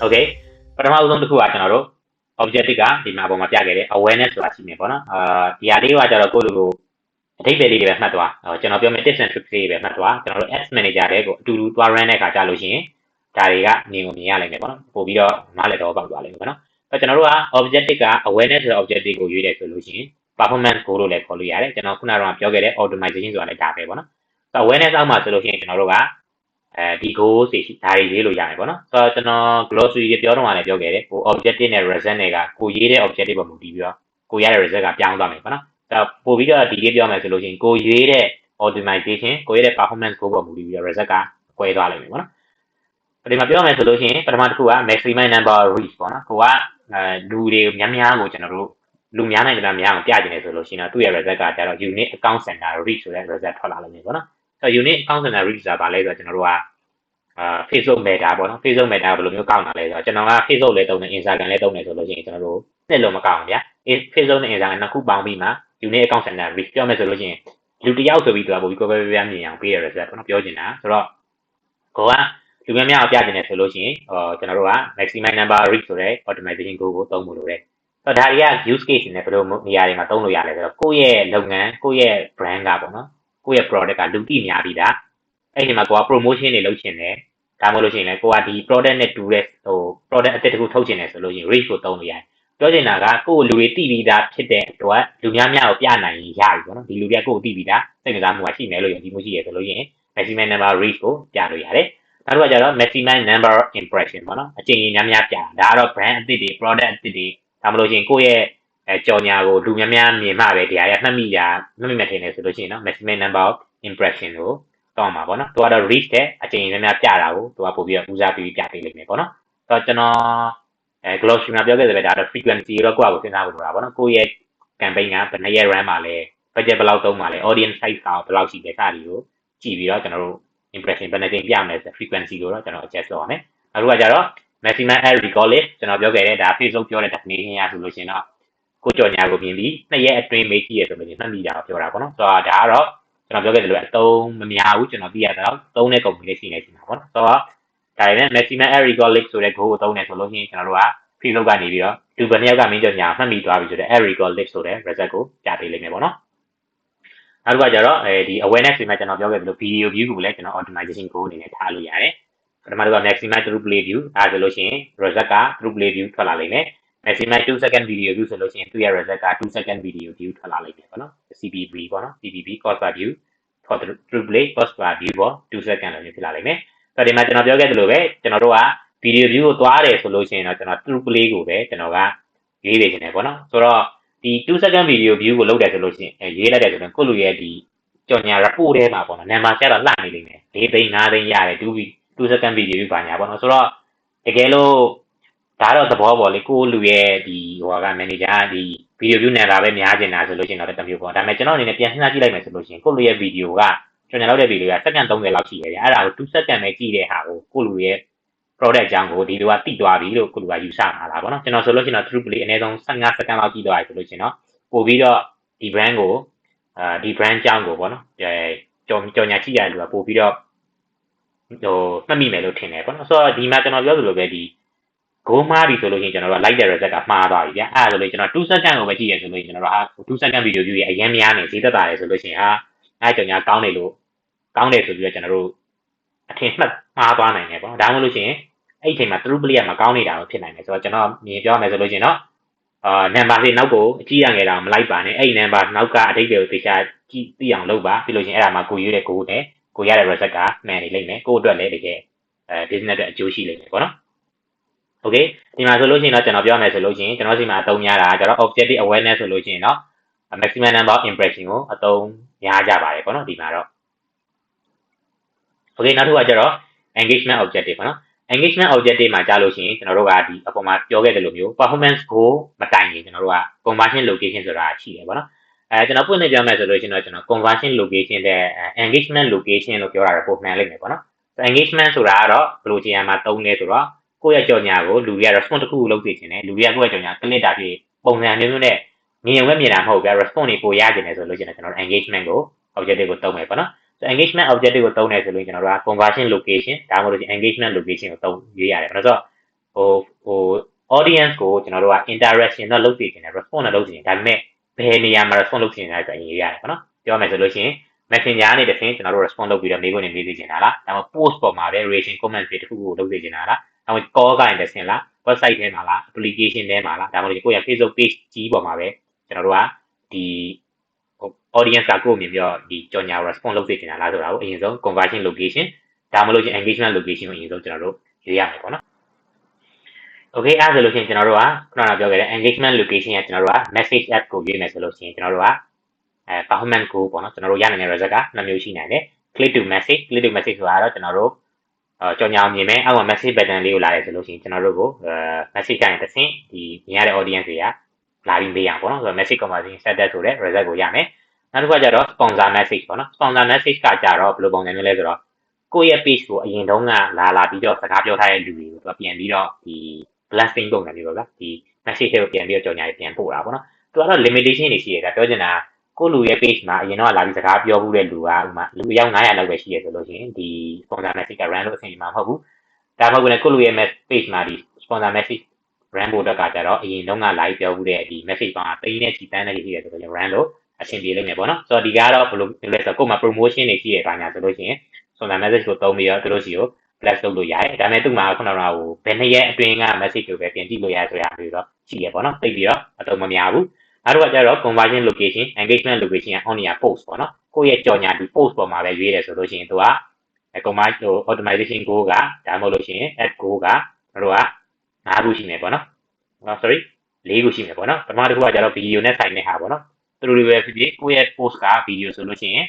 Okay ပထမဦးဆုံးတစ်ခုကကျွန်တော်တို့ objective ကဒီမှာပုံမှာပြခဲ့တဲ့ awareness ဆိုတာရှိနေပေါ့နော်ဒီဟာလေးကကျတော့ကိုယ့်လူကိုအထိပ္ပယ်လေးတွေပဲမှတ်သွားကျွန်တော်ပြောမယ် tips and tricks လေးတွေပဲမှတ်သွားကျွန်တော်တို့ ads manager တွေကိုအတူတူတွား run တဲ့အခါကြာလို့ရှိရင်ဒါတွေကနေကိုမြင်ရလိမ့်မယ်ပေါ့နော်ပို့ပြီးတော့နားလည်တော့ပေါက်သွားလိမ့်မယ်ပေါ့နော်အဲ့ကျွန်တော်တို့က objective က awareness ဆိုတဲ့ objective ကိုရွေးတယ်ဆိုလို့ရှိရင် performance goal လို့လည်းခေါ်လို့ရတယ်ကျွန်တော်ခုနကပြောခဲ့တဲ့ optimization ဆိုတာလည်းဒါပဲပေါ့နော် awareness အောက်မှာဆိုလို့ရှိရင်ကျွန်တော်တို့ကဒီ goal တွေဒါတွေရေးလို့ရတယ်ပေါ့နော်ဆိုတော့ကျွန်တော် glossary တွေပြောတော့မှလည်းပြောခဲ့တယ်ဟို objective နဲ့ result တွေကကိုရေးတဲ့ objective ပေါ်မူတည်ပြီးတော့ကိုရတဲ့ result ကပြောင်းသွားမယ်ပေါ့နော်ဆိုတော့ပို့ပြီးတော့ဒီလေးပြောမယ်ဆိုလို့ရှိရင်ကိုရေးတဲ့ optimization ကိုရေးတဲ့ performance goal ပေါ်မူတည်ပြီးတော့ result ကကွဲသွားလိမ့်မယ်ပေါ့နော်ဒီမှာပြောမယ်ဆိုလို့ရှိရင်ပထမတစ်ခုက maximum number of reach ပေါ့နော်ကိုကလူတွေများများကိုကျွန်တော်တို့လူများနိုင်တယ်များအောင်ပြချင်တယ်ဆိုလို့ရှိရင်တော့သူ့ရဲ့ result ကကျတော့ unit account center reach ဆိုတဲ့ result ထွက်လာလိမ့်မယ်ပေါ့နော်ဆိုတော့ unit account center reach ဆိုတာဘာလဲဆိုတော့ကျွန်တော်တို့ကFacebook Meta ပေါ့နော် Facebook Meta ဘယ်လိုမျိုးကောက်တာလဲဆိုတော့ကျွန်တော်က Facebook လည်းသုံးတယ် Instagram လည်းသုံးတယ်ဆိုလို့ရှိရင်ကျွန်တော်တို့နှစ်လုံးမကောက်ဘူးဗျာ Facebook နဲ့ Instagram နှစ်ခုပေါင်းပြီးမှ unit account center reach ပြောမယ်ဆိုလို့ရှိရင်လူတစ်ယောက်ဆိုပြီးသူကပို့ပြီးကိုယ်ပဲပြမြင်အောင်ပေးရ result ပေါ့နော်ပြောချင်တာဆိုတော့ကိုကလူများများအောင်ပြချင်တယ်ဆိုလို့ရှိရင်ကျွန်တော်တို့က maximum number reach ဆိုတဲ့ optimization goal ကိုသုံးဖို့လိုတယ်ဆိုတော့ဒါတွေက use case နဲ့ဘယ်လိုနေရာတွေမှာသုံးလို့ရလဲဆိုတော့ကိုယ့်ရဲ့လုပ်ငန်းကိုယ့်ရဲ့ brand ကပေါ့နော်ကိုယ့်ရဲ့ product ကလူသိများပြီးသားအဲ့ဒီမှာကိုက promotion တွေလုပ်ချင်တယ်ဒါမှမဟုတ်လို့ရှိရင်လည်းကိုကဒီ product နဲ့တူတဲ့product အသစ်တစ်ခုထုတ်ချင်တယ်ဆိုလို့ရှိရင် reach ကိုသုံးလို့ရတယ်ပြောချင်တာကကိုယ့်လူတွေသိပြီးသားဖြစ်တဲ့အတွက်လူများများကိုပြနိုင်ရင်ရပြီပေါ့နော်ဒီလူတွေကကိုယ့်ကိုသိပြီးသားစိတ်ဝင်စားမှုရှိမယ်လို့ယုံကြည်မှုရှိရဆိုလို့ရှိရင် maximum number reach ကိုပြလို့ရတယ်နောက်တစ်ခါကျတော့ maximum number of impression ပေါ့နော်အချိန်ကြီးများများပြဒါကတော့ brand အသစ်တွေ product အသစ်တွေဒါမှမဟုတ်ရင်ကိုယ့်ရဲ့ကြော်ညာကိုလူများများမြင်မှပဲတရားရမှတ်မိမှထင်တယ်ဆိုလို့ရှိရင်နော် maximum number of impression ကိုတောင်းမှာပေါ့နော်သူကတော့ reach တဲ့အချိန်ကြီးများများပြတာကိုသူကပို့ပြီးတော့ဦးစားပေးပြပေးလိမ့်မယ်ပေါ့နော်ဆိုတော့ကျွန်တော်glossary မှာပြောခဲ့တယ်ပဲဒါတော့ frequency တော့ကိုယ့်အကိုစဉ်းစားဖို့လိုတာပေါ့နော်ကိုယ့်ရဲ့ campaign ကဘယ်နှစ်ရက် run မှာလဲ budget ဘယ်လောက်သုံးမှာလဲ audience size ကဘယ်လောက်ရှိလဲစသည်ကိုကြည့်ပြီးတော့ကျွန်တော်တို့impression ဘယ်နှကြိမ်ပြမယ်ဆို frequency ကိုတော့ကျွန်တော် adjust လုပ်ရမယ်။နောက်တစ်ခုကကျတော့ maximum ad recall list ကျွန်တော်ပြောခဲ့တဲ့ဒါ Facebook ပြောတဲ့ definition ရဆိုလို့ရှိရင်တော့ကိုကြော်ညာကိုပြင်ပြီး2ရက်အတွင်းမေးကြည့်ရဆိုလို့ရှိရင်မှတ်မိတာကိုပြောတာပေါ့နော်။ဆိုတော့ဒါကတော့ကျွန်တော်ပြောခဲ့တယ်လို့အသုံးမများဘူးကျွန်တော်သိရတော့သုံးတဲ့ company လေးရှိနေရှင်တာပေါ့နော်။ဆိုတော့ဒါပေမဲ့ maximum ad recall list ဆိုတဲ့ goal ကိုသုံးနေဆိုလို့ရှိရင်ကျွန်တော်တို့က Facebook ကနေပြီးတော့လူဘယ်နှစ်ယောက်ကမင်းကြော်ညာမှတ်မိသွားပြီဆိုတဲ့ ad recall list ဆိုတဲ့ result ကိုပြပေးလိမ့်မယ်ပေါ့နော်။နောက်တစ်ခါကျတော့ဒီ awareness တွေမှာကျွန်တော်ပြောခဲ့သလို video view ကိုလည်းကျွန်တော် optimization goal အနေနဲ့ထားလို့ရတယ်ပထမတစ်ခါ maximum through play view အဲဆိုလို့ရှိရင် result က through play view ထွက်လာလိမ့်မယ် maximum 2 second video view ဆိုလို့ရှိရင်သူ့ရဲ့ result က2 second video view ထွက်လာလိမ့်မယ်ပေါ့နော် CPV ပေါ့နော် CPV cost per view for through play cost per view ပေါ့2 second လို့ဖြစ်လာလိမ့်မယ်ဆိုတော့ဒီမှာကျွန်တော်ပြောခဲ့သလိုပဲကျွန်တော်တို့က video view ကိုသွားတယ်ဆိုလို့ရှိရင်တော့ကျွန်တော် through play ကိုပဲကျွန်တော်ကရေးနေခြင်းတယ်ပေါ့နော်ဆိုတော့ဒီ2 second video view ကိုလုပ်တယ်ဆိုလို့ရှိရင်ရေးလိုက်တယ်ဆိုတော့ကိုယ့်လူရဲ့ဒီကြော်ညာ report ထဲမှာပေါ့နော် number ကျတော့လှနေလိမ့်မယ်4သိန်း5သိန်းရတယ်2 second video view ပါညာပေါ့နော်ဆိုတော့တကယ်လို့ဒါတော့သဘောပေါ့လေကိုယ့်လူရဲ့ဒီဟိုက manager ဒီ video view နဲ့လာပဲများကျင်တာဆိုလို့ရှိရင်တော့တမျိုးပေါ့ဒါပေမဲ့ကျွန်တော်အနေနဲ့ပြန်စဉ်းစားကြည့်လိုက်မယ်ဆိုလို့ရှိရင်ကိုယ့်လူရဲ့ video ကကြော်ညာလောက်တဲ့ video ကစက္ကန့်30လောက်ရှိတယ်ဗျအဲ့ဒါကို2 second ပဲကြည့်တဲ့ဟာကိုကိုယ့်လူရဲ့ product အကြောင်းကိုဒီလိုကတိသွားပြီလို့ကိုလူကယူဆမှာလားပေါ့နော်ကျွန်တော်ဆိုလို့ရှိရင်တော့ through play အနည်းဆုံး15 second လောက်ကြည့်သွားပြီဆိုလို့ရှိရင်တော့ပို့ပြီးတော့ဒီ brand ကိုဒီ brand အကြောင်းကိုပေါ့နော်ကြော်ညာကြည့်ရတဲ့လူကပို့ပြီးတော့မှတ်မိမယ်လို့ထင်တယ်ပေါ့နော်ဆိုတော့ဒီမှာကျွန်တော်ပြောသလိုပဲဒီ goal မှားပြီဆိုလို့ရှိရင်ကျွန်တော်တို့ like တဲ့ result ကမှားသွားပြီဗျအဲ့ဒါဆိုလို့ကျွန်တော်2 second ကိုပဲကြည့်ရဆိုလို့ကျွန်တော်တို့2 second video view ရဲ့အရင်များနေဈေးသက်သာတယ်ဆိုလို့ရှိရင်အဲ့ကြော်ညာကောင်းတယ်လို့ကောင်းတယ်ဆိုပြီးတော့ကျွန်တော်တို့အထင်မှတ်မှားသွားနိုင်တယ်ပေါ့နော်ဒါမှမဟုတ်လို့ရှိရင်အဲ့ဒီအချိန်မှာ through play ကမကောင်းနေတာတော့ဖြစ်နိုင်တယ်ဆိုတော့ကျွန်တော်မြင်ပြောမယ်ဆိုလို့ရှိရင်တော့number တွေနောက်ကိုအကြည့်ရငယ်တာမလိုက်ပါနဲ့အဲ့ဒီ number နောက်ကအထိပ္ပယ်ကိုသိချကြည့်သိအောင်လုပ်ပါပြီးလို့ရှိရင်အဲ့ဒါမှာကိုရွေးတဲ့ goal နဲ့ကိုရတဲ့ result ကမှန်နေလိမ့်မယ်ကိုအတွက်လည်းတကယ်business အတွက်အကျိုးရှိလိမ့်မယ်ပေါ့နော် okay ဒီမှာဆိုလို့ရှိရင်တော့ကျွန်တော်ပြောမယ်ဆိုလို့ရှိရင်ကျွန်တော်စီမှာအသုံးများတာကျွန်တော် objective awareness ဆိုလို့ရှိရင်တော့ maximum number of impression ကိုအသုံးများကြပါတယ်ပေါ့နော်ဒီမှာတော့ okay နောက်တစ်ခုကကျတော့ engagement objective ပေါ့နော်engagement objective မှာကြားလို့ရှိရင်ကျွန်တော်တို့ကဒီအပေါ်မှာပြောခဲ့တဲ့လိုမျိုး performance goal မတိုင်ရင်ကျွန်တော်တို့က conversion location ဆိုတာရှိတယ်ပေါ့နော်ကျွန်တော်ပွင့်နေပြောမယ်ဆိုလို့ရှိရင်တော့ကျွန်တော် conversion location တဲ့ engagement location လို့ပြောတာတော့ပုံမှန်လိမ့်မယ်ပေါ့နော် engagement ဆိုတာကတော့ဘယ်လိုခြေရာမှာတုံးလဲဆိုတော့ကိုယ့်ရဲ့ကြော်ညာကိုလူတွေက response တစ်ခုလုပ်သိချင်တယ်လူတွေကကိုယ့်ရဲ့ကြော်ညာ click တာဖြစ်ပုံစံမျိုးမျိုးနဲ့မြင်ရုံပဲမြင်တာမဟုတ်ဘူး response တွေပိုရကျင်တယ်ဆိုလို့ရှိရင်ကျွန်တော် engagement ကို objective ကိုတုံးမယ်ပေါ့နော် engagement objective ကိုသုံးတယ်ဆိုလို့ကျွန်တော်တို့က conversion location ဒါမှမဟုတ် engagement location ကိုသုံးရွေးရတယ်။ဘာလို့ဆိုတော့ audience ကိုကျွန်တော်တို့က interaction တော့လုပ်သိချင်တယ် response တော့လုပ်သိချင်တယ်ဒါပေမဲ့ဘယ်နေရာမှာ response လုပ်သိချင်တယ်ဆိုရင်ရွေးရတယ်ပေါ့နော်။ပြောမယ်ဆိုလို့ရှိရင် messenger ကနေတစ်ဆင့်ကျွန်တော်တို့ response လုပ်ပြီးတော့မေးခွန်းတွေမေးသိချင်တာလား။ဒါမှမဟုတ် post ပေါ်မှာပဲ reaction comment တွေတစ်ခုကိုလုပ်သိချင်တာလား။ဒါမှမဟုတ် call ကနေတစ်ဆင့်လား website ထဲမှာလား application ထဲမှာလားဒါမှမဟုတ်ကိုယ့်ရဲ့ Facebook page ကြီးပေါ်မှာပဲကျွန်တော်တို့ကဒီ audience ကကိုယ်မြင်ပြီးတော့ဒီကြော်ညာ response လုပ်သိချင်တာလားဆိုတာကိုအရင်ဆုံး conversion location ဒါမှမဟုတ် engagement location ကိုအရင်ဆုံးကျွန်တော်တို့ရွေးရမယ်ပေါ့နော်။ Okay အဲ့ဒါဆိုလို့ရှိရင်ကျွန်တော်တို့ကခုနကပြောခဲ့တဲ့ engagement location ကကျွန်တော်တို့က message app ကိုရွေးမယ်ဆိုလို့ရှိရင်ကျွန်တော်တို့ကperformance goal ပေါ့နော်ကျွန်တော်တို့ရနိုင်တဲ့ result က2မျိုးရှိနိုင်တယ် click to message ဆိုတာတော့ကျွန်တော်တို့ကြော်ညာအောင်မြင်မယ်အောက်မှာ message button လေးကိုလာတယ်ဆိုလို့ရှိရင်ကျွန်တော်တို့ကိုmessage ကနေတစ်ဆင့်ဒီမြင်ရတဲ့ audience တွေကလာပြီးမေးရအောင်ပေါ့နော်ဆိုတော့ message conversion status ဆိုတဲ့ result ကိုရမယ်နောက်တစ်ခုကကျတော့ sponsor message ပေါ့နော် sponsor message ကကြတော့ဘယ်လိုပုံစံမျိုးလဲဆိုတော့ကိုယ့်ရဲ့ page ကိုအရင်တုန်းကလာပြီးတော့စကားပြောထားတဲ့လူတွေကိုသူကပြန်ပြီးတော့ဒီ blasting ပုံစံမျိုးပေါ့ဗျာဒီ message တွေကိုပြန်ပြီးတော့ကြော်ညာတွေပြန်ပို့တာပေါ့နော်သူကတော့ limitation တွေရှိတယ်ဒါပြောချင်တာကိုလူရဲ့ page မှာအရင်တော့လာပြီးစကားပြောမှုတဲ့လူကဥမာလူအယောက်900လောက်ပဲရှိရဆိုလို့ရှိရင်ဒီ sponsor message က run လို့အဆင်ပြေမှာမဟုတ်ဘူးဒါမှမဟုတ်လည်းကိုလူရဲ့ page မှာဒီ sponsor message run ဖို့အတွက်ကကြတော့အရင်တုန်းက live ပြောမှုတဲ့ဒီ message ပေါင်းသိန်းနဲ့ချီတန်းနဲ့ရှိရဆိုတော့ run လို့အဆင်ပြေလိမ့်မယ်ပေါ့နော်ဆိုတော့ဒီကတော့ဘယ်လိုလဲဆိုတော့ကို့မှာ promotion တွေရှိရပါညာဆိုလို့ရှိရင် sponsor message ကိုသုံးပြီးတော့သူတို့စီကို plus လုပ်လို့ရတယ်ဒါပေမဲ့သူ့မှာခုနကဟိုဘယ်နှစ်ရက်အတွင်းက message ကိုပဲပြန်ကြည့်လို့ရဆိုတာမျိုးတော့ရှိရပေါ့နော်သိပြီးတော့အသုံးမများဘူးနောက်တစ်ခါကျတော့ conversion location engagement location က on your post ပေါ့နော်ကိုယ့်ရဲ့ကြော်ညာဒီ post ပေါ်မှာပဲရွေးတယ်ဆိုလို့ရှိရင်သူက optimization goal ကဒါမှမဟုတ်လို့ရှိရင် ad goal ကတို့က5ခုရှိမယ်ပေါ့နော် sorry 4ခုရှိမယ်ပေါ့နော်ပထမတစ်ခုကကျတော့ video နဲ့ဆိုင်တဲ့ဟာပေါ့နော်သူတို့တွေပဲဖြစ်ဖြစ်ကိုယ့်ရဲ့ post က video ဆိုလို့ရှိရင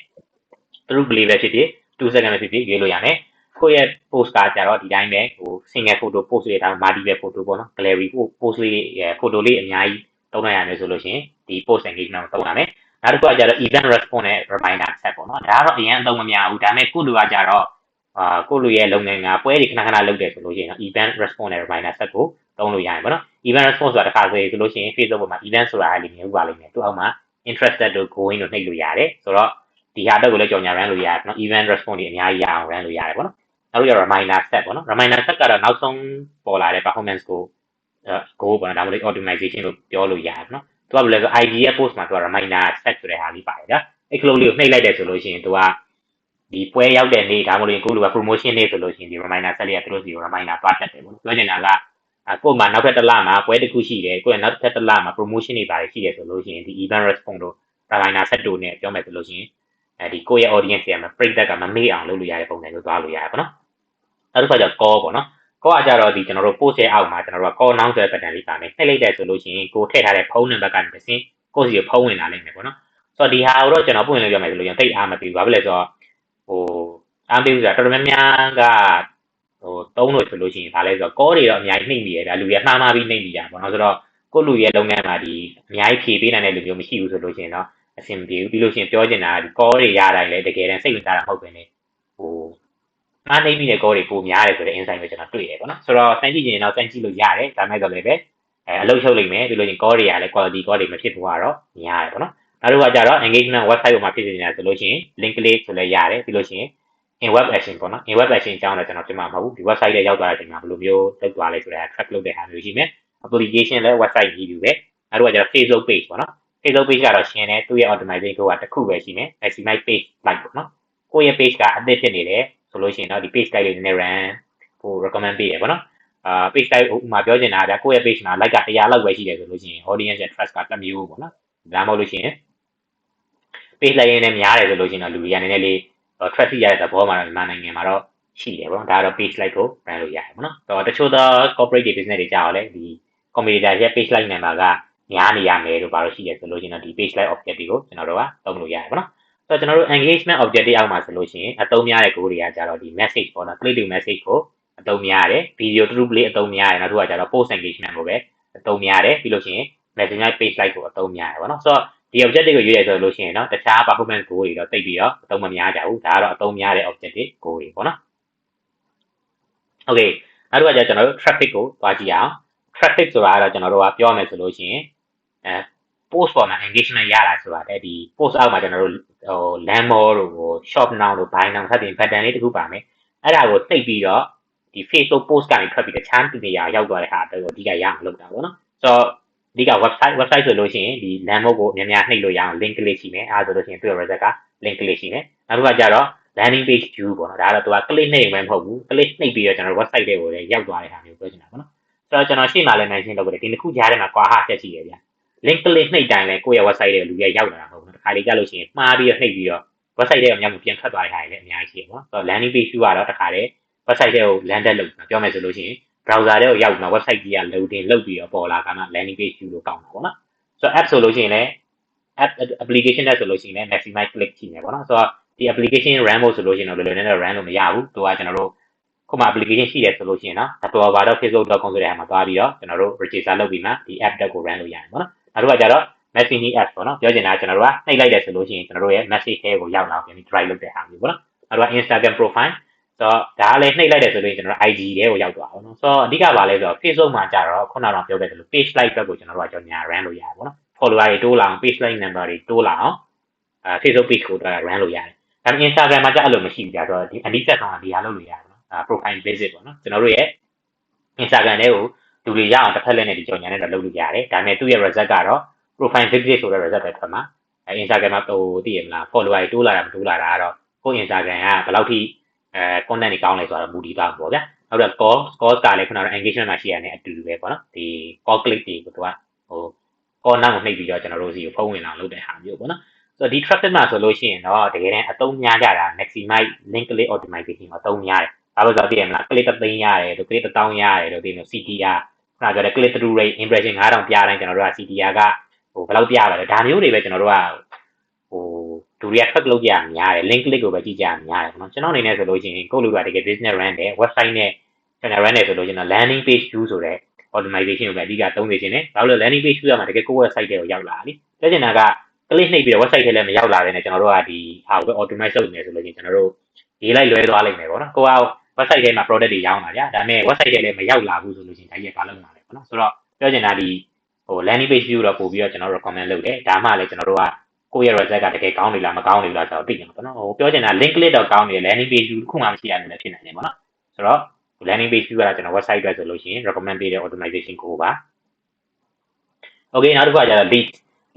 ်သူတို့ play ပဲဖြစ်ဖြစ်2 second ပဲဖြစ်ဖြစ်ရွေးလို့ရမယ်ကိုယ့်ရဲ့ post ကကြတော့ဒီတိုင်းပဲဟို single photo post တွေဒါမှ multiple photo ပေါ့နော် gallery post လေး photo လေးအများကြီးသုံးနိုင်ရမယ်ဆိုလို့ရှိရင်ဒီ post engagement ကိုသုံးရမယ်နောက်တစ်ခုကကြတော့ event response နဲ့ reminder set ပေါ့နော်ဒါကတော့အရင်အသုံးမများဘူးဒါပေမဲ့ကိုလူကကြတော့ကိုလူရဲ့လုပ်ငန်းကပွဲတွေခဏခဏလုပ်တယ်ဆိုလို့ရှိရင် event response နဲ့ reminder set ကိုသုံးလို့ရရင်ပေါ့နော် event response ဆိုတာတစ်ခါဆိုလို့ရှိရင် Facebook ပေါ်မှာ event ဆိုတာလေးမြင်ဥပါလိမ့်မယ်သူ့အောက်မှာ interested တို့ going တို့နှိပ်လို့ရတယ်ဆိုတော့ဒီဟာတော့ကိုလည်းကြော်ညာ run လို့ရတယ်နော် event response တွေအများကြီးရအောင် run လို့ရတယ်ပေါ့နော်နောက်ပြီးတော့ reminder set ပေါ့နော် reminder set ကတော့နောက်ဆုံးပေါ်လာတဲ့ performance ကို goal ပေါ့နော်ဒါမှမဟုတ် optimization လို့ပြောလို့ရတယ်နော်သူကဘယ်လဲဆို ID ရဲ့ post မှာသူက reminder set ဆိုတဲ့ဟာလေးပါတယ်ဗျာအဲ့ကလေးလေးကိုနှိပ်လိုက်တယ်ဆိုလို့ရှိရင်သူကဒီပွဲရောက်တဲ့နေ့ဒါမှမဟုတ်ကိုလူက promotion နေ့ဆိုလို့ရှိရင်ဒီ reminder set လေးကသူတို့စီကို reminder တွားတက်တယ်ပေါ့နော်ပြောချင်တာကကို့မှာနောက်ထပ်တစ်လမှာပွဲတစ်ခုရှိတယ်ကိုယ့်ရဲ့နောက်ထပ်တစ်လမှာ promotion တွေပါတယ်ရှိတယ်ဆိုလို့ရှိရင်ဒီ event response တို့ reminder set တို့နဲ့ပြောမယ်ဆိုလို့ရှိရင်ဒီကိုယ့်ရဲ့ audience တွေကပရိသတ်ကမမေ့အောင်လုပ်လို့ရတဲ့ပုံစံမျိုးသွားလို့ရတယ်ပေါ့နော်နောက်တစ်ခါကျ call ပေါ့နော် call ကကြတော့ဒီကျွန်တော်တို့ post ရဲ့အောက်မှာကျွန်တော်တို့က call now ဆိုတဲ့ button လေးပါမယ်နှိပ်လိုက်တယ်ဆိုလို့ရှိရင်ကိုထည့်ထားတဲ့ဖုန်းနံပါတ်ကနေတစ်ဆင့်ကိုယ့်စီကိုဖုန်းဝင်လာလိမ့်မယ်ပေါ့နော်ဆိုတော့ဒီဟာကိုတော့ကျွန်တော်ပွင့်လို့ပြောမယ်ဆိုလို့ရင်တိတ်အားမပေးဘူးဘာဖြစ်လဲဆိုတော့ဟိုအားပေးဘူးဆိုတာတော်တော်များများကဟိုတုံးလို့ဆိုလို့ရှိရင်ဗာလဲဆိုတော့ call တွေတော့အများကြီးနှိပ်မိရတယ်လူတွေကမှားပြီးနှိပ်မိကြပေါ့နော်ဆိုတော့ကိုယ့်လူရဲ့လုပ်ငန်းမှာဒီအများကြီးဖြေပေးနိုင်တဲ့လူမျိုးမရှိဘူးဆိုလို့ရှိရင်တော့အဆင်မပြေဘူးပြီးလို့ရှိရင်ပြောချင်တာဒီ call တွေရတိုင်းလည်းတကယ်တမ်းစိတ်ဝင်စားတာမဟုတ်ဘဲနဲ့ဟိုမှားနှိပ်မိတဲ့ call တွေပိုများတယ်ဆိုတဲ့ insight ကိုကျွန်တော်တွေ့တယ်ပေါ့နော်ဆိုတော့စမ်းကြည့်ရင်တော့စမ်းကြည့်လို့ရတယ်ဒါမဲ့တော့လည်းပဲအလုပ်ချုပ်လိမ့်မယ်ပြီးလို့ရှိရင် call တွေကလည်း quality call တွေမဖြစ်ဘူးကတော့များတယ်ပေါ့နော်နောက်တစ်ခုကကြတော့ engagement website ပေါ်မှာဖြစ်နေတာဆိုလို့ရှိရင် link လေးဆိုလည်းရတယ်ပြီးလို့ရှိရင် in web action ပေါ့နော် in web action အကြောင်းတော့ကျွန်တော်ပြမှာမဟုတ်ဘူးဒီ website လေးရောက်သွားတဲ့အချိန်မှာဘယ်လိုမျိုးလုပ်သွားလဲဆိုတာ track လုပ်တဲ့ဟာမျိုးရှိမယ် application လည်း website ကြီးတူပဲနောက်တစ်ခုကကြတော့ Facebook page ပေါ့နော် Facebook page ကတော့ရှင်းတယ်သူ့ရဲ့ optimization ကတစ်ခုပဲရှိမယ် maximize page like ပေါ့နော်ကိုယ့်ရဲ့ page ကအသစ်ဖြစ်နေတယ်ဆိုလို့ရှိရင်တော့ဒီ page type လေးနည်းနည်း run ဟို recommend ပေးတယ်ပေါ့နော်page type ဥမာပြောချင်တာကကိုယ့်ရဲ့ page မှာ like က100လောက်ပဲရှိတယ်ဆိုလို့ရှိရင် audience ရဲ့ trust ကတစ်မျိုးပေါ့နော်ဒါမှမဟုတ်လို့ရှိရင် page like နဲ့များတယ်ဆိုလို့ရှိရင်တော့လူတွေကနည်းနည်းလေး traffic ရတဲ့သဘောမှာတော့မြန်မာနိုင်ငံမှာတော့ရှိတယ်ပေါ့နော်ဒါကတော့ page like ကို run လို့ရတယ်ပေါ့နော်တော့တချို့သော corporate business တွေကြောက်လဲဒီ competitor ရဲ့ page like number ကများနေရမယ်လို့ပါလို့ရှိရဆိုလို့ရှိရင်တော့ဒီ page like objective ကိုကျွန်တော်တို့ကသုံးလို့ရတယ်ပေါ့နော်ဆိုတော့ကျွန်တော်တို့ engagement objective အောက်မှာဆိုလို့ရှိရင်အသုံးများတဲ့ goal တွေကကြတော့ဒီ message ပေါ့နော် click to message ကိုအသုံးများရတယ် video through play အသုံးများရတယ်နောက်တစ်ခုကကြတော့ post engagement ကိုပဲအသုံးများရတယ်ပြီးလို့ရှိရင် messenger page like ကိုအသုံးများရတယ်ပေါ့နော်ဆိုတော့ဒီ objective ကိုရွေးရဆိုလို့ရှိရင်တော့တခြား performance goal တွေတော့တိတ်ပြီးတော့အသုံးမများကြဘူးဒါကတော့အသုံးများတဲ့ objective goal တွေပေါ့နော် okay နောက်တစ်ခါကျကျွန်တော်တို့ traffic ကိုတွားကြည့်အောင် traffic ဆိုတာကတော့ကျွန်တော်တို့ကပြောမယ်ဆိုလို့ရှိရင် post ပေါ်မှာ engagement ရတာဆိုတာတဲ့ဒီ post အောက်မှာကျွန်တော်တို့land more တို့ shop now တို့ buy now စသဖြင့် button လေးတစ်ခုပါမယ်အဲ့ဒါကိုနှိပ်ပြီးတော့ဒီ Facebook post ကနေထွက်ပြီးတခြားနေရာရောက်သွားတဲ့ဟာတော့အဓိကရအောင်လုပ်တာပေါ့နော်ဆိုတော့အဓိက website ဆိုလို့ရှိရင်ဒီ land more ကိုအများများနှိပ်လို့ရအောင် link လေးရှိမယ်အဲ့ဒါဆိုလို့ရှိရင်သူ့ရဲ့ result က link လေးရှိမယ်နောက်တစ်ခါကျတော့ landing page view ပေါ့နော်ဒါကတော့သူက click နှိပ်ရင်မဟုတ်ဘူး click နှိပ်ပြီးတော့ကျွန်တော် website တွေကိုလည်းရောက်သွားတဲ့ဟာမျိုးပြောချင်တာပေါ့နော်ဆိုတော့ကျွန်တော်ရှေ့မှာလည်း mention လုပ်ခဲ့တယ်ဒီနှစ်ခုကြားထဲမှာကွာဟချက်ရှိတယ်ဗျာ link လေးနှိပ်တိုင်းလည်းကိုယ့်ရဲ့ website တွေကိုလူတွေရောက်လာတာမဟုတ်ဘူး။တစ်ခါလေကြာလို့ရှိရင်မှားပြီးတော့နှိပ်ပြီးတော့ website တွေကမြောက်ပြန်ထွက်သွားတဲ့ဟာတွေလည်းအများကြီးရှိတယ်ပေါ့။ဆိုတော့ landing page view ကတော့တစ်ခါလေ website တွေကို landed လုပ်ပြောမယ်ဆိုလို့ရှိရင် browser တွေကိုရောက်မှာ website ကြီးက loading လုပ်ပြီးတော့ပေါ်လာကမှ landing page view လို့ကောက်တာပေါ့နော်။ဆိုတော့ app ဆိုလို့ရှိရင်လည်း app application နဲ့ဆိုလို့ရှိရင်လည်း maximize click ရှိနေပေါ့နော်။ဆိုတော့ဒီ application run ဖို့ဆိုလို့ရှိရင်တော့လွယ်လွယ်နဲ့ run လို့မရဘူး။သူကကျွန်တော်တို့ခုမှ application ရှိတယ်ဆိုလို့ရှိရင်နော် developer.facebook.com ဆိုတဲ့ဟာမှာသွားပြီးတော့ကျွန်တော်တို့ register လုပ်ပြီးမှဒီ app တက်ကို run လုပ်ရတယ်ပေါ့နော်။နောက်တစ်ခါကျတော့ messaging app ပေါ့နော်ပြောချင်တာကျွန်တော်တို့ကနှိပ်လိုက်တယ်ဆိုလို့ရှိရင်ကျွန်တော်တို့ရဲ့ message ထဲကိုရောက်လာပြန်ပြီး drive လုပ်တဲ့ဟာမျိုးပေါ့နော်နောက်တော့ Instagram profile ဆိုတော့ဒါကလည်းနှိပ်လိုက်တယ်ဆိုလို့ကျွန်တော်တို့ IG ထဲကိုရောက်သွားပါတော့ဆိုတော့အဓိကပါလဲဆိုတော့ Facebook မှာကြတော့ခုနကတော့ပြောခဲ့တယ်လို့ page like ဘက်ကိုကျွန်တော်တို့ကကြော်ညာ run လို့ရတယ်ပေါ့နော် follower တွေတိုးလာအောင် page like number တွေတိုးလာအောင်Facebook page ကို run လို့ရတယ်ဒါပေမဲ့ Instagram မှာကြအဲ့လိုမရှိဘူးကြာဆိုတော့ဒီအနည်းဆက်ကောင်ကဒီဟာလုပ်လို့ရတယ်နော် profile visit ပေါ့နော်ကျွန်တော်တို့ရဲ့ Instagram ထဲကိုလူတွေရအောင်တစ်ဖက်လက်နဲ့ဒီကြော်ညာနဲ့တော့လုပ်လို့ရတယ်ဒါပေမဲ့သူ့ရဲ့ result ကတော့ profile visit ဆိုတဲ့ result ပဲထွက်မှာInstagram မှာသိရမလား follower တွေတိုးလာတာမတိုးလာတာကတော့ကိုယ့် Instagram ကဘယ်လောက်ထိcontent တွေကောင်းလဲဆိုတော့မူတည်ပါပေါ့ဗျာနောက်တော့ call ကလည်းခုနက engagement မှာရှိရတဲ့အတူတူပဲပေါ့နော်ဒီ call click တွေကိုသူကcall နောက်ကိုနှိပ်ပြီးတော့ကျွန်တော်တို့စီကိုဖုန်းဝင်လာလုပ်တဲ့ဟာမျိုးပေါ့နော်ဆိုတော့ဒီ traffic မှာဆိုလို့ရှိရင်တော့တကယ်တမ်းအသုံးများကြတာ maximize link click optimization ကိုအသုံးများတယ်ဘာလို့ဆိုတော့သိရမလား click 3သိန်းရတယ်တို့ click 1000ရတယ်တို့ဒီလို CTR ခုနကပြောတဲ့ click through rate impression 9000ပြတိုင်းကျွန်တော်တို့က CTR ကဘယ်လောက်ပြပါလဲဒါမျိုးတွေပဲကျွန်တော်တို့ကလူတွေက track လုပ်ကြရများတယ် link click ကိုပဲကြည့်ကြရများတယ်နော်ကျွန်တော်အနေနဲ့ဆိုလို့ရှိရင်ကိုယ့်လူကတကယ် business run တယ် website နဲ့ channel run တယ်ဆိုလို့ရှိရင် landing page view ဆိုတဲ့ optimization ကိုပဲအဓိကသုံးနေခြင်းနဲ့ဘာလို့လဲ landing page view ရမှာတကယ်ကိုယ့် website တွေကိုရောက်လာပြီပြောချင်တာက click နှိပ်ပြီးတော့ website ထဲလည်းမရောက်လာဘဲနဲ့ကျွန်တော်တို့ကဒီဟာကိုပဲ optimize လုပ်နေဆိုလို့ရှိရင်ကျွန်တော်တို့ရေးလိုက်လွဲသွားလိမ့်မယ်ပေါ့နော်ကိုက website ထဲမှာ product တွေရောင်းတာဗျာဒါပေမဲ့ website ထဲလည်းမရောက်လာဘူးဆိုလို့ရှိရင်ဒါကြီးကဘာလုပ်မှာလဲပေါ့နော်ဆိုတော့ပြောချင်တာဒီlanding page view တော့ပို့ပြီးတော့ကျွန်တော်တို့ recommend လုပ်တယ်ဒါမှလည်းကျွန်တော်တို့ကကိုယ့်ရဲ့ result ကတကယ်ကောင်းနေလားမကောင်းနေဘူးလားဆိုတော့သိကြမှာပေါ့နော်ပြောချင်တာ link click တော့ကောင်းနေတယ် landing page view တစ်ခုမှမရှိရလည်းဖြစ်နိုင်တယ်ပေါ့နော်ဆိုတော့ landing page view ကကျွန်တော် website အတွက်ဆိုလို့ရှိရင် recommend ပေးတဲ့ automation ကိုပါ okay နောက်တစ်ခုကကျတော့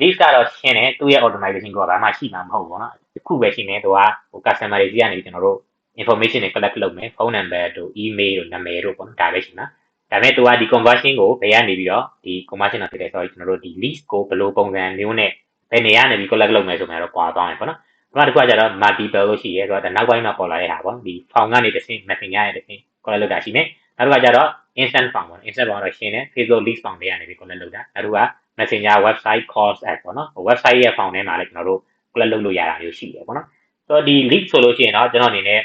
leads ကတော့ရှင်းတယ်သူ့ရဲ့ automation ကိုဘာမှရှိမှာမဟုတ်ဘူးပေါ့နော်တစ်ခုပဲရှိနေသူကcustomer တွေစီကနေကျွန်တော်တို့ information တွေ collect လုပ်မယ်ဖုန်းနံပါတ်တို့ email တို့နာမည်တို့ပေါ့နော်ဒါပဲရှိမှာဒါပေမဲ့သူကဒီ conversion ကိုဘယ်ကနေပြီးတော့ဒီ conversion တော့ဖြစ်တယ် sorry ကျွန်တော်တို့ဒီ leads ကိုဘယ်လိုပုံစံမျိုးနဲ့ဘယ်နေရာနေပြီး collect လုပ်မယ်ဆိုမှတော့ကွာသွားမယ်ပေါ့နော်နောက်တစ်ခုကကျတော့ multiple လို့ရှိရဲဆိုတော့နောက်ပိုင်းမှာပေါ်လာတဲ့ဟာပေါ့ဒီ form ကနေတစ်ဆင့် messenger ရဲ့တစ်ဆင့် collect လုပ်တာရှိမယ်နောက်တစ်ခုကကျတော့ instant form ပေါ့ instant form တော့ရှင်းတယ် Facebook leads form တွေကနေပြီး collect လုပ်တာနောက်တစ်ခုက messenger website calls app ပေါ့နော် website ရဲ့ form ထဲမှာလည်းကျွန်တော်တို့ collect လုပ်လို့ရတာမျိုးရှိတယ်ပေါ့နော်ဆိုတော့ဒီ lead ဆိုလို့ရှိရင်တော့ကျွန်တော်အနေနဲ့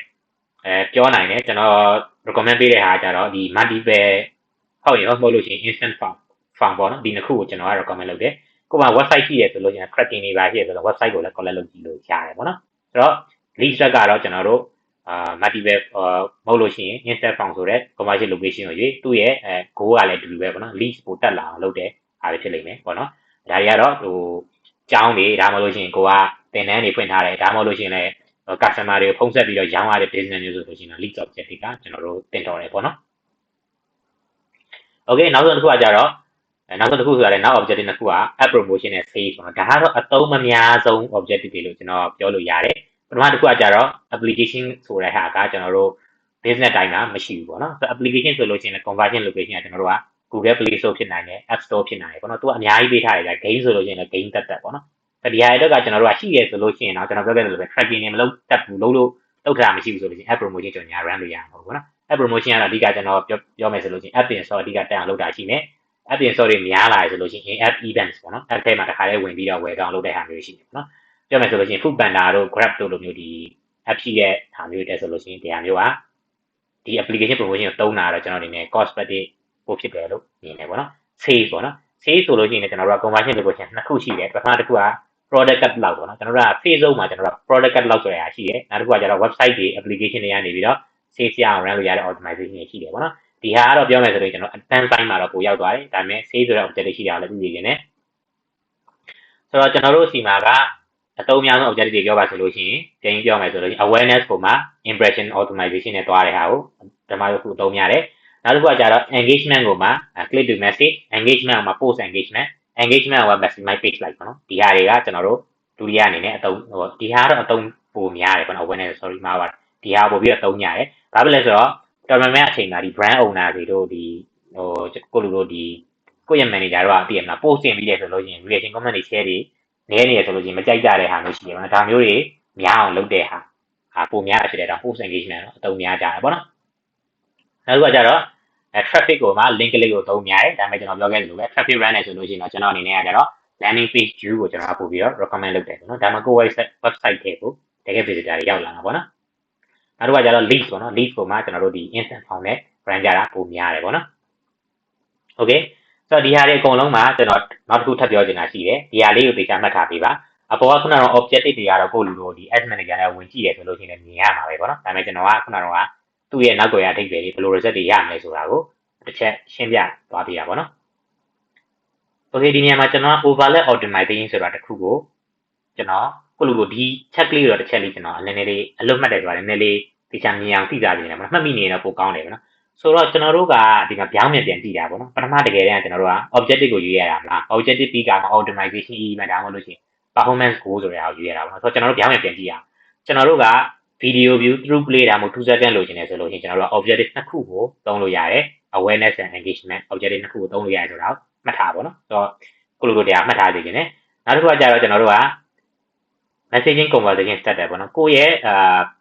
ပြောနိုင်တယ်ကျွန်တော် recommend ပေးတဲ့ဟာကျတော့ဒီ multiple ဟုတ်ရင်ဟုတ်လို့ရှိရင် instant form ပေါ့နော်ဒီနှစ်ခုကိုကျွန်တော်က recommend လုပ်တယ်ကိုယ်မှာ website ရှိရဆိုလို့ရှိရင် tracking တွေပါရှိရဆိုတော့ website ကိုလည်း collect လုပ်ကြည့်လို့ရတယ်ပေါ့နော်ဆိုတော့ lead set ကတော့ကျွန်တော်တို့multiple မဟုတ်လို့ရှိရင် instant form ဆိုတဲ့ commercial location ကိုရွေးသူ့ရဲ့ goal ကလည်းအတူတူပဲပေါ့နော် lead ပိုတက်လာအောင်လုပ်တဲ့အားဖြစ်လိမ့်မယ်ပေါ့နော်ဒါတွေကတော့ကျောင်းတွေဒါမှမဟုတ်လို့ရှိရင်ကိုကသင်တန်းတွေဖွင့်ထားတယ်ဒါမှမဟုတ်လို့ရှိရင်လည်း customer တွေကိုဖုန်းဆက်ပြီးတော့ရောင်းရတဲ့ business မျိုးဆိုလို့ရှိရင် lead objective ကကျွန်တော်တို့တင်တော်တယ်ပေါ့နော် okay နောက်ဆုံးတစ်ခုကကြတော့နောက်ဆုံးတစ်ခုဆိုတာလည်းနောက် objective တစ်ခုက app promotion နဲ့ sales ပေါ့နော်ဒါကတော့အသုံးမများဆုံး objective တွေလို့ကျွန်တော်ပြောလို့ရတယ်ပထမတစ်ခုကကြတော့ application ဆိုတဲ့ဟာကကျွန်တော်တို့ business တိုင်းမှာမရှိဘူးပေါ့နော်ဆိုတော့ application ဆိုလို့ရှိရင် conversion location ကကျွန်တော်တို့က Google Play Store ဖြစ်နိုင်တယ် App Store ဖြစ်နိုင်တယ်ပေါ့နော်သူကအများကြီးပေးထားတယ် game ဆိုလို့ရှိရင်လည်း game တက်ပေါ့နော်ဒီဟာတွေတော့ကျွန်တော်တို့ကရှိရဲဆိုလို့ရှိရင်တော့ကျွန်တော်ပြောခဲ့သလိုပဲ tracking တွေမလုပ်တတ်ဘူးလုပ်ထားမရှိဘူးဆိုလို့ရှိရင် app promotion ကျွန်တော်ညာ run လို့ရမှာပေါ့နော် app promotion ကတော့အဓိကကျွန်တော်ပြောမယ်ဆိုလို့ရှိရင် app install အဓိကတက်အောင်လုပ်တာရှိနေ app install တွေများလာဆိုလို့ရှိရင် app events ပေါ့နော် app ထဲမှာတစ်ခါလေးဝင်ပြီးတော့ဝယ်ကောင်လုပ်တဲ့ဟာမျိုးရှိတယ်ပေါ့နော်ပြောမယ်ဆိုလို့ရှိရင် Food Panda တို့ Grab တို့လိုမျိုးဒီ app ရှိတဲ့ဟာမျိုးတွေဆိုလို့ရှိရင်တရားမျိုးကဒီ application promotion ကိုသုံးတာတော့ကျွန်တော်အနေနဲ့ cost benefit ပိုဖြစ်တယ်လို့မြင်တယ်ပေါ့နော် sales ပေါ့နော် sales ဆိုလို့ရှိရင်ကျွန်တော်တို့က conversion location နှစ်ခုရှိတယ်ပထမတစ်ခုက product catalog ပေါ့နော်ကျွန်တော်တို့က Facebook မှာကျွန်တော်တို့က product catalog ဆိုတဲ့ဟာရှိတယ်နောက်တစ်ခုကကျတော့ website တွေ application တွေကနေပြီးတော့ sales ရအောင် run လို့ရတဲ့ optimization တွေရှိတယ်ပေါ့နော်ဒီဟာကတော့ပြောမယ်ဆိုရင်ကျွန်တော် advanced ပိုင်းမှာတော့ပိုရောက်သွားတယ်ဒါပေမဲ့ sales ဆိုတဲ့ objective ရှိတာလည်းသိနေနေတယ် ဆိုတော့ကျွန်တော်တို့စီမှာကအသုံးများဆုံး objective တွေပြောပါဆိုလို့ရှိရင်ပြန်ပြောမယ်ဆိုလို့ရှိရင် awareness ကိုမှ impression optimization နဲ့တွားတဲ့ဟာကိုဓမ္မတို့ခုအသုံးများတယ်နောက်တစ်ခုကကြတော့ engagement ကိုမှ click to message engagement ကိုမှ post engagement ကိုမှ maximize page like ပေါ့နော်ဒီဟာတွေကကျွန်တော်တို့ဒုတိယအနေနဲ့အသုံးဟိုဒီဟာတော့အသုံးပိုများတယ်ပေါ့နော် awareness sorry မှာပါဒီဟာပို့ပြီးတော့သုံးများတယ်ဘာဖြစ်လဲဆိုတော့တော်တော်များများအချိန်မှာဒီ brand owner တွေတို့ဒီကိုလူတို့ဒီကိုယ့်ရဲ့ manager တို့ကသိရမလား post တင်ပြီးတယ်ဆိုလို့ရှိရင် reaction comment တွေ share တွေနည်းနေရဆိုလို့ရှိရင်မကြိုက်ကြတဲ့ဟာမျိုးရှိတယ်ပေါ့နော်ဒါမျိုးတွေများအောင်လုပ်တဲ့ဟာပိုများတာဖြစ်တဲ့တော့ post engagement တော့အသုံးများကြတယ်ပေါ့နော်နောက်တစ်ခုကကြတော့traffic ကိုမှ link လေးကိုသုံးများတယ်ဒါပေမဲ့ကျွန်တော်ပြောခဲ့သလိုပဲ traffic run နေဆိုလို့ရှိရင်တော့ကျွန်တော်အနေနဲ့ကကြတော့ landing page view ကိုကျွန်တော်ပို့ပြီးတော့ recommend လုပ်တယ်ပေါ့နော်ဒါမှကိုယ့် website ထဲကိုတကယ် visitor တွေရောက်လာမှာပေါ့နော်နောက်တစ်ခုကကြတော့ lead ပေါ့နော် lead ကိုမှကျွန်တော်တို့ဒီ instant form နဲ့ run ကြတာပိုများတယ်ပေါ့နော် okay ဆိုတော့ဒီဟာတွေအကုန်လုံးမှာကျွန်တော်နောက်တစ်ခုထပ်ပြောချင်တာရှိတယ်ဒီဟာလေးကိုသိချာမှတ်ထားပေးပါအပေါ်ကခုနကတော့ objective တွေကတော့ကိုယ့်လူတို့ဒီ ads manager နဲ့ဝင်ကြည့်ရဆိုလို့ရှိရင်မြင်ရမှာပဲပေါ့နော်ဒါပေမဲ့ကျွန်တော်ကခုနကတော့သူ့ရဲ့နောက်ွယ်ရအထိပ်ပဲဘယ်လို result တွေရမလဲဆိုတာကိုတစ်ချက်ရှင်းပြသွားပြတာပေါ့နော် okay ဒီနေရာမှာကျွန်တော် overlap optimization ဆိုတာတစ်ခုကိုကျွန်တော်ကိုယ့်လူတို့ဒီ check လေးတော့တစ်ချက်လေးကျွန်တော်နည်းနည်းလေးအလုပ်မှတ်တယ်ဆိုတာနည်းနည်းလေးသိချာမြင်အောင်သိကြတယ်ပေါ့နော်မှတ်မိနေရင်တော့ပိုကောင်းတယ်ပေါ့နော်ဆိုတော့ကျွန်တော်တို့ကဒီမှာပြောင်းပြန်ကြည့်တာပေါ့နော်ပထမတကယ်တည်းကကျွန်တော်တို့က objective ကိုရွေးရတာမလား objective ပြီးကမှ optimization အီးမှတ်ဒါမှမဟုတ်လို့ရှိရင် performance goal ဆိုတဲ့ဟာကိုရွေးရတာပေါ့နော်ဆိုတော့ကျွန်တော်တို့ပြောင်းပြန်ကြည့်ရအောင်ကျွန်တော်တို့က video view through play ဒါမှမဟုတ်2 second လိုချင်တယ်ဆိုလို့ရှိရင်ကျွန်တော်တို့ objective နှစ်ခုကိုသုံးလို့ရတယ် awareness and engagement objective နှစ်ခုကိုသုံးလို့ရတယ်ဆိုတာကိုမှတ်ထားပါတော့ဆိုတော့ကိုလိုလိုတရားမှတ်ထားစေချင်တယ်နောက်တစ်ခုကကြတော့ကျွန်တော်တို့က messaging conversation starter ပေါ့နော်ကိုယ့်ရဲ့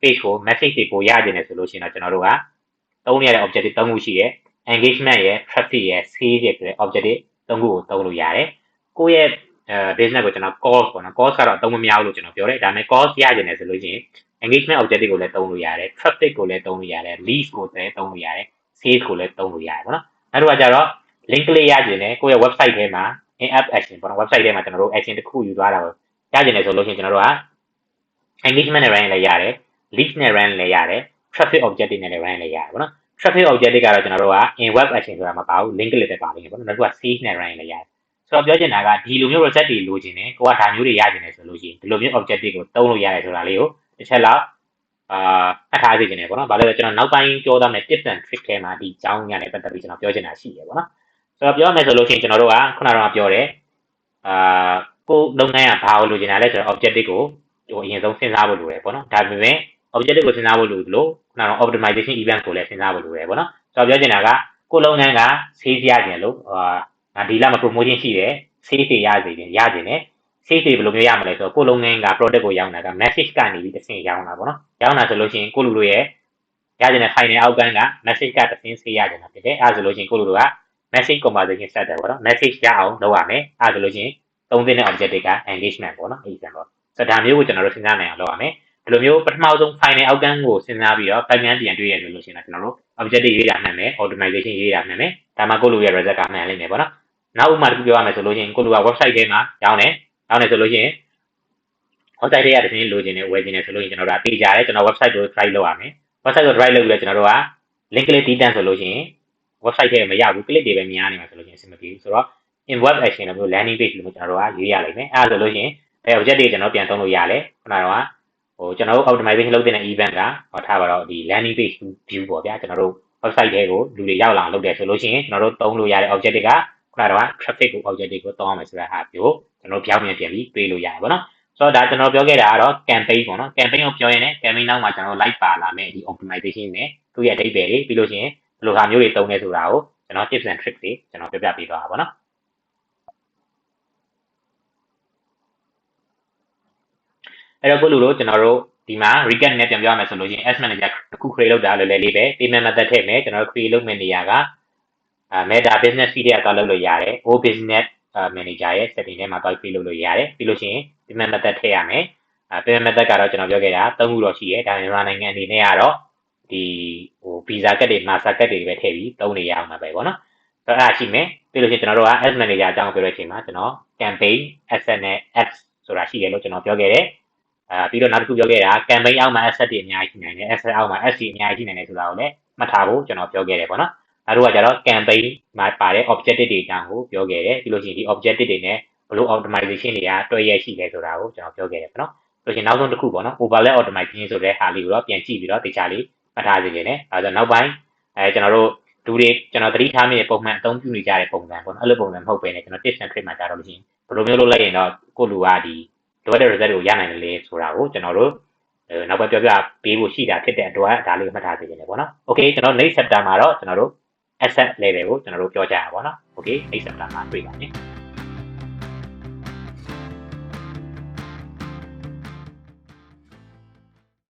page ကို message တွေကိုရကျင်တယ်ဆိုလို့ရှိရင်တော့ကျွန်တော်တို့ကသုံးရတဲ့ objective ၃ခုရှိတယ် engagement ရယ် traffic ရယ် sales ရယ်ဆိုတဲ့ objective ၃ခုကိုသုံးလို့ရတယ်ကိုယ့်ရဲ့business ကိုကျွန်တော် cost ပေါ့နော် cost ကတော့အသုံးမများဘူးလို့ကျွန်တော်ပြောတယ်ဒါပေမဲ့ cost ရကျင်တယ်ဆိုလို့ရှိရင် engagement objective ကိုလည်းသုံးလို့ရတယ် traffic ကိုလည်းသုံးလို့ရတယ် leads ကိုလည်းသုံးလို့ရတယ် sales ကိုလည်းသုံးလို့ရတယ်ပေါ့နော်နောက်တစ်ခုကကြတော့ link လေးရကျင်တယ်ကိုယ့်ရဲ့ website ထဲမှာ in-app action ပေါ့နော် website ထဲမှာကျွန်တော်တို့ action တစ်ခုယူသွားတာကိုရကျင်တယ်ဆိုလို့ရှိရင်ကျွန်တော်တို့က engagement နဲ့ run လည်းရတယ် lead နဲ့ run လည်းရတယ် traffic objective နဲ့လည်း run လည်းရတယ်ပေါ့နော် traffic objective ကတော့ကျွန်တော်တို့က in web action ဆိုတာမပါဘူး link လေးပဲပါလိမ့်မယ်ပေါ့နော်နောက်တစ်ခုက sales နဲ့ run လည်းရတယ်ဆိုတော့ပြောချင်တာကဒီလိုမျိုး result တွေလိုချင်တယ်ကိုကဒါမျိုးတွေရချင်တယ်ဆိုလို့ရှိရင်ဒီလိုမျိုး objective ကိုသုံးလို့ရတယ်ဆိုတာလေးကိုတစ်ချက်လောက်မှတ်ထားစေချင်တယ်ပေါ့နော်ဘာလို့လဲကျွန်တော်နောက်ပိုင်းပြောသားမယ် tips and trick ထဲမှာဒီအကြောင်းအရာနဲ့ပတ်သက်ပြီးကျွန်တော်ပြောချင်တာရှိတယ်ပေါ့နော်ဆိုတော့ပြောရမယ်ဆိုလို့ရှိရင်ကျွန်တော်တို့ကခုနကတော့ပြောတယ်ကိုလုပ်ငန်းကဘာလို့လိုချင်တာလဲဆိုတော့ objective ကိုအရင်ဆုံးစဉ်းစားဖို့လိုတယ်ပေါ့နော်ဒါပေမဲ့ objective ကိုစဉ်းစားဖို့လိုလို့ခုနကတော့ optimization event ကိုလည်းစဉ်းစားဖို့လိုတယ်ပေါ့နော်ဆိုတော့ပြောချင်တာကကိုလုပ်ငန်းက sales ရခြင်းလို့ဒီလမှာ promotion ရှိတယ် sales တွေရစေခြင်းရခြင်းနဲ့ sales တွေဘယ်လိုမျိုးရမလဲဆိုတော့ကိုလုပ်ငန်းက product ကိုရောင်းတာက message ကနေပြီးတစ်ဆင့်ရောင်းတာပေါ့နော်ရောင်းတာဆိုလို့ရှိရင်ကိုလူတို့ရဲ့ရခြင်းတဲ့ final outcome က message ကတစ်ဆင့် sales ရခြင်းတာဖြစ်တယ်အဲဒါဆိုလို့ရှိရင်ကိုလူတို့က message conversation starter ပေါ့နော် message ရအောင်လုပ်ရမယ်အဲဒါဆိုလို့ရှိရင်သုံးသင့်တဲ့ objective က engagement ပေါ့နော် example ဆိုတော့ဒါမျိုးကိုကျွန်တော်တို့စဉ်းစားနိုင်အောင်လုပ်ရမယ်ဒီလိုမျိုးပထမဆုံး final outcome ကိုစဉ်းစားပြီးတော့ backend ပြန်တွေ့ရဆိုလို့ရှိရင်ကျွန်တော်တို့ objective ရေးတာမှန်မယ် optimization ရေးတာမှန်မယ်ဒါမှကိုလူရဲ့ result ကမှန်လိမ့်မယ်ပေါ့နော်နောက်ဥပမာတစ်ခုပြောရမယ်ဆိုလို့ရှိရင်ကိုလူက website ထဲမှာရောင်းတယ်ဆိုလို့ရှိရင် website ထဲကတစ်ဆင့်လိုချင်တယ်ဝယ်ချင်တယ်ဆိုလို့ရှိရင်ကျွန်တော်တို့ကတေးကြတယ်ကျွန်တော် website ကို try လုပ်ရမယ် website ကို try လုပ်ပြီးတော့ကျွန်တော်တို့က link လေးတီးတန့်ဆိုလို့ရှိရင် website ထဲမရဘူး click တွေပဲများနေမှာဆိုလို့ရှိရင်အဆင်မပြေဘူးဆိုတော့ in web action လိုမျိုး landing page လိုမျိုးကျွန်တော်တို့ကရွေးရလိမ့်မယ်အဲဒါဆိုလို့ရှိရင်objective ကျွန်တော်ပြန်သုံးလို့ရလဲခုနကတော့ကျွန်တော်တို့ optimization လုပ်တဲ့ event ကထားပါတော့ဒီ landing page view ပေါ့ဗျာကျွန်တော်တို့ website ထဲကိုလူတွေရောက်လာအောင်လုပ်တယ်ဆိုလို့ရှိရင်ကျွန်တော်တို့သုံးလို့ရတဲ့ objective ကခုနကတော့ traffic ကို objective ကိုသုံးအောင်မယ်ဆိုတာဟာမျိုးကျွန်တော်ပြောင်းပြန်ပြီးတွေးလို့ရတယ်ပေါ့နော်ဆိုတော့ဒါကျွန်တော်ပြောခဲ့တာကတော့ campaign ပေါ့နော် campaign ကိုပြောရင်လည်း campaign နောက်မှာကျွန်တော် like ပါလာမယ်ဒီ optimization နဲ့သူ့ရဲ့အဓိပ္ပာယ်တွေပြီးလို့ရှိရင်ဘယ်လိုဟာမျိုးတွေသုံးလဲဆိုတာကိုကျွန်တော် tips and tricks တွေကျွန်တော်ပြပြပေးသွားတာပေါ့နော်အဲ့တော့ကိုလူတို့ကျွန်တော်တို့ဒီမှာ recap နဲ့ပြန်ပြောရမယ်ဆိုလို့ရှိရင် ads manager တစ်ခု create လုပ်တာလွယ်လွယ်လေးပဲ payment method ထည့်မယ်ကျွန်တော်တို့ create လုပ်မယ့်နေရာကmeta business feed ထဲကလုပ်လို့ရတယ် o business manager ရဲ့ setting ထဲမှာတွား create လုပ်လို့ရတယ်ပြီးလို့ရှိရင် payment method ထည့်ရမယ် payment method ကတော့ကျွန်တော်ပြောခဲ့တာ၃ခုတော့ရှိတယ်ဒါမြန်မာနိုင်ငံအနေနဲ့ကတော့ဒီvisa ကတ်တွေ master ကတ်တွေပဲထည့်ပြီးသုံးနေရအောင်ပါပဲပေါ့နော်အဲ့ဒါရှိမယ်ပြီးလို့ရှိရင်ကျွန်တော်တို့က ads manager အကြောင်းပြောတဲ့အချိန်မှာကျွန်တော် campaign asset နဲ့ ads ဆိုတာရှိတယ်လို့ကျွန်တော်ပြောခဲ့တယ်ပြီးတော့နောက်တစ်ခုပြောခဲ့တာ campaign အောက်မှာ asset တွေအများကြီးရှိနိုင်တယ် asset အောက်မှာ ads တွေအများကြီးရှိနိုင်တယ်ဆိုတာကိုလည်းမှတ်ထားဖို့ကျွန်တော်ပြောခဲ့တယ်ပေါ့နော်နောက်တစ်ခုကကျတော့ campaign မှာပါတဲ့ objective တွေအကြောင်းကိုပြောခဲ့တယ်ပြီးလို့ရှိရင်ဒီ objective တွေနဲ့ ဘလို့ optimization တွေကတွဲရဲရှိလဲဆိုတာကိုကျွန်တော်ပြောခဲ့တယ်ပေါ့နော်ဆိုရင်နောက်ဆုံးတစ်ခုပေါ့နော် overlay optimization ဆိုတဲ့ဟာလေးကိုတော့ပြန်ကြည့်ပြီးတော့တခြားလေးမှတ်ထားစေချင်တယ်အဲဒါနောက်ပိုင်းကျွန်တော်တို့လူတွေကျွန်တော်သတိထားမိတဲ့ပုံမှန်အသုံးပြုနေကြတဲ့ပုံစံပေါ့နော်အဲ့လိုပုံစံမဟုတ်ဘဲねကျွန်တော် tips and trick မှာကြာတော့လို့ရှိရင်ဘယ်လိုမျိုးလုပ်လိုက်ရင်တော့ကိုလူကဒီလိုတဲ့ result ကိုရနိုင်တယ်လေဆိုတာကိုကျွန်တော်တို့နောက်ပဲပြောပြပေးဖို့ရှိတာဖြစ်တဲ့အတွက်ဒါလေးကိုမှတ်ထားစေချင်တယ်ပေါ့နော် okay ကျွန်တော် next chapter မှာတော့ကျွန်တော်တို့ asset level ကိုကျွန်တော်တို့ပြောကြရပါပေါ့နော် okay next chapter မှာတွေ့ပါမယ်